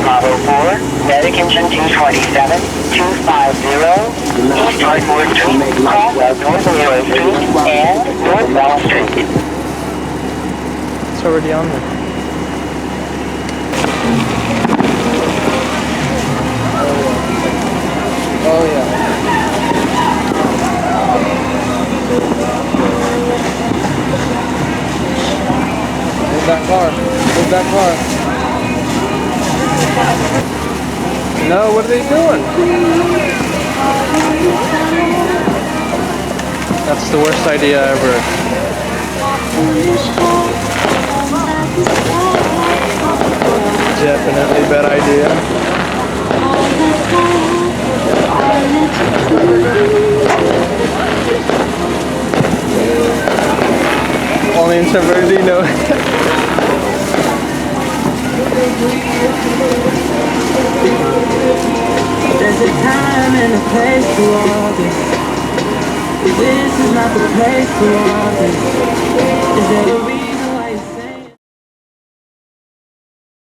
Bravo 4, Medic Engine 227, 250, East Ardmore Street, cross of North Narrow Street, and North Bell Street. It's already on there. Oh yeah. Move that car. Move that car. No, what are they doing? That's the worst idea ever. Definitely bad idea. Only in San Bernardino. There's a time and a place for all this. This is not the place for all this. Is there a reason?